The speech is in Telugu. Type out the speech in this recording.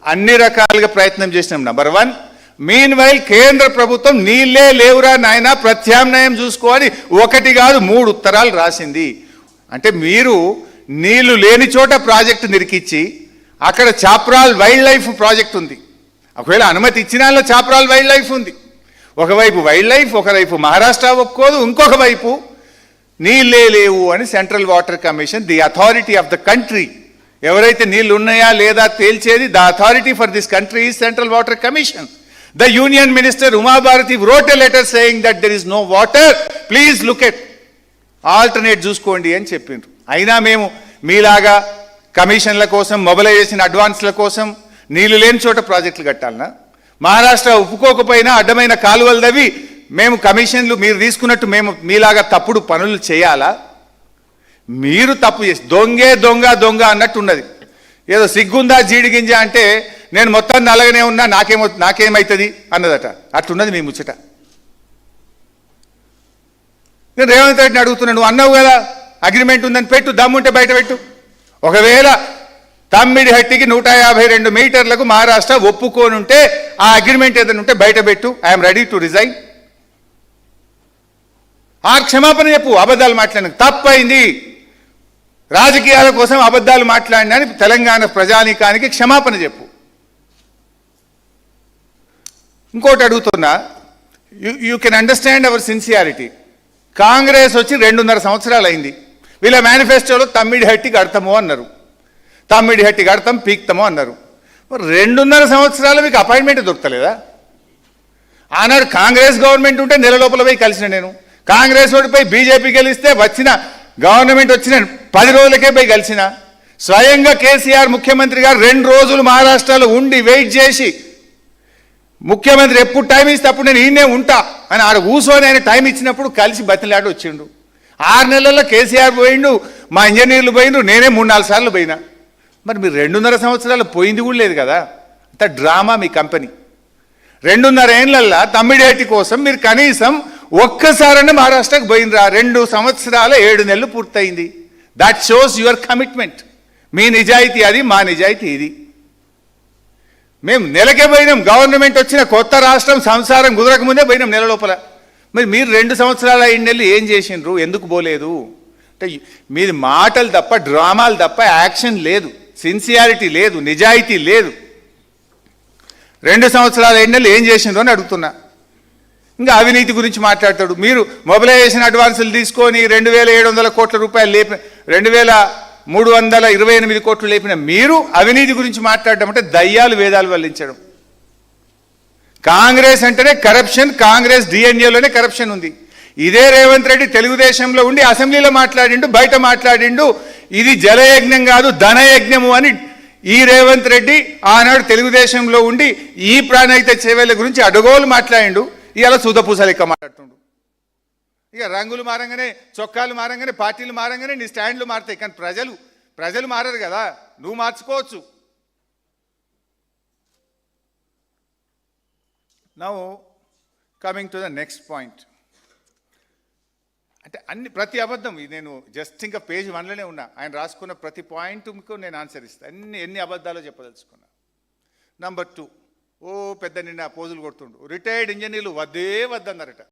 అన్ని రకాలుగా ప్రయత్నం చేసినాం. నంబర్ 1. మీన్ వైల్ కేంద్ర ప్రభుత్వం నీళ్ళే లేవురా నాయన ప్రత్యామ్నాయం చూసుకోవాలి 1 కాదు 3 ఉత్తరాలు రాసింది. అంటే మీరు నీళ్లు లేని చోట ప్రాజెక్టు నిరికిచ్చి అక్కడ చాప్రాల్ వైల్డ్ లైఫ్ ప్రాజెక్ట్ ఉంది. ఒకవేళ అనుమతి ఇచ్చినా చాప్రాల్ వైల్డ్ లైఫ్ ఉంది. ఒకవైపు వైల్డ్ లైఫ్, ఒకవైపు మహారాష్ట్ర ఒప్పుకోదు, ఇంకొక వైపు నీళ్ళే లేవు అని central water commission, the authority of the country, ఎవరైతే నీళ్ళు ఉన్నాయా లేదా తేల్చేది, the authority for this country is central water commission. The union minister Uma Bharati wrote a letter saying that there is no water, please look at alternate చూసుకోండి అని చెప్పిండ్రు. అయినా మేము మీలాగా కమిషన్ల కోసం, మొబిలైజేషన్ అడ్వాన్స్ల కోసం నీళ్లు లేని చోట ప్రాజెక్టులు కట్టాలనా? మహారాష్ట్ర ఒప్పుకోకపోయినా అడ్డమైన కాలువలు దవి మేము కమిషన్లు మీరు తీసుకున్నట్టు మేము మీలాగా తప్పుడు పనులు చేయాలా? మీరు తప్పు చేసి దొంగ అన్నట్టు ఉన్నది. ఏదో సిగ్గుందా జీడిగింజ అంటే నేను మొత్తం నల్లగానే ఉన్నా నాకేమవుతుంది అన్నదట. అట్లున్నది మీ ముచ్చట. నేను రేవంత్ రెడ్డిని అడుగుతున్నాను, నువ్వు అన్నావు కదా అగ్రిమెంట్ ఉందని, పెట్టు, దమ్ముంటే బయట పెట్టు. ఒకవేళ తమ్మిడిహట్టికి 152 మీటర్లకు మహారాష్ట్ర ఒప్పుకోనుంటే ఆ అగ్రిమెంట్ ఏదైనా ఉంటే బయట పెట్టు. I'm ready to resign. ఆ క్షమాపణ చెప్పు. అబద్ధాలు మాట్లాడిన తప్పైంది, రాజకీయాల కోసం అబద్ధాలు మాట్లాడినా తెలంగాణ ప్రజానీకానికి క్షమాపణ చెప్పు. ఇంకోటి అడుగుతున్నా, you can understand our sincerity. Congress వచ్చి 2.5 సంవత్సరాలు అయింది. వీళ్ళ మేనిఫెస్టోలో తమ్మిడిహట్టి కడతాము అన్నారు, తమ్మిడిహట్టి కడతాం పీక్తాము అన్నారు. మరి 2.5 సంవత్సరాలు మీకు అపాయింట్మెంట్ దొరకలేదా? ఆనాడు కాంగ్రెస్ గవర్నమెంట్ ఉంటే నెల లోపల పోయి కలిసిన నేను. కాంగ్రెస్ ఓడిపోయి బీజేపీ గెలిస్తే వచ్చిన గవర్నమెంట్ వచ్చిన 10 రోజులకే పోయి కలిసిన. స్వయంగా కేసీఆర్ ముఖ్యమంత్రి గారు 2 రోజులు మహారాష్ట్రలో ఉండి వెయిట్ చేసి, ముఖ్యమంత్రి ఎప్పుడు టైం ఇస్తే అప్పుడు నేను ఈయనే ఉంటా అని ఆడ కూర్చొని ఆయన టైం ఇచ్చినప్పుడు కలిసి బతిలాడి వచ్చిండు. 6 నెలల్లో కేసీఆర్ పోయిండు, మా ఇంజనీర్లు పోయిండు, నేనే 3-4 సార్లు పోయినా. మరి మీరు 2.5 సంవత్సరాలు పోయింది కూడా లేదు కదా. అంత డ్రామా మీ కంపెనీ. 2.5 ఏళ్ళల్లో తమ్మిడిహట్టి కోసం మీరు కనీసం ఒక్కసారన్నా మహారాష్ట్రకు పోయినరా? 2 సంవత్సరాల 7 నెలలు పూర్తయింది. That shows your commitment. మీ నిజాయితీ అది, మా నిజాయితీ ఇది. మేము నెలకే పోయినాం. గవర్నమెంట్ వచ్చిన కొత్త రాష్ట్రం సంసారం కుదరక ముందే పోయినాం నెల లోపల. మరి మీరు 2 సంవత్సరాల 5 నెలలు ఏం చేసిండ్రు? ఎందుకు పోలేదు? అంటే మీది మాటలు తప్ప, డ్రామాలు తప్ప యాక్షన్ లేదు, సిన్సియారిటీ లేదు, నిజాయితీ లేదు. 2 సంవత్సరాల 5 నెలలు ఏం చేసిండ్రు అని అడుగుతున్నా. ఇంకా అవినీతి గురించి మాట్లాడతాడు. మీరు మొబిలైజేషన్ అడ్వాన్సులు తీసుకొని 2,700 కోట్ల రూపాయలు లేపిన, 2,328 కోట్లు లేపిన మీరు అవినీతి గురించి మాట్లాడడం అంటే దయ్యాలు వేదాలు వల్లించడం. కాంగ్రెస్ అంటేనే కరప్షన్, కాంగ్రెస్ డిఎన్ఏలోనే కరప్షన్ ఉంది. ఇదే రేవంత్ రెడ్డి తెలుగుదేశంలో ఉండి అసెంబ్లీలో మాట్లాడిండు, బయట మాట్లాడిండు, ఇది జలయజ్ఞం కాదు ధనయజ్ఞము అని. ఈ రేవంత్ రెడ్డి ఆనాడు తెలుగుదేశంలో ఉండి ఈ ప్రాణహిత చేవేళ్ల గురించి అడగోలు మాట్లాడిండు. ఇవాళ సూదపూస లెక్క మాట్లాడుతుండు. ఇక రంగులు మారంగానే, చొక్కాలు మారంగానే, పార్టీలు మారంగానే నీ స్టాండ్లు మారుతాయి. కానీ ప్రజలు మారరు కదా. నువ్వు మార్చుకోవచ్చు. Now coming to the next point. అంటే ప్రతి అబద్ధం నేను జస్ట్ ఇంకా పేజ్ 1లోనే ఉన్నా. ఆయన రాసుకున్న ప్రతి పాయింట్కు నేను ఆన్సర్ ఇస్తాను. ఎన్ని అబద్ధాలో చెప్పదలుచుకున్నా. నంబర్ 2, పెద్ద నిన్న పోజులు కొడుతుండు. రిటైర్డ్ ఇంజనీర్లు వద్దన్నారట.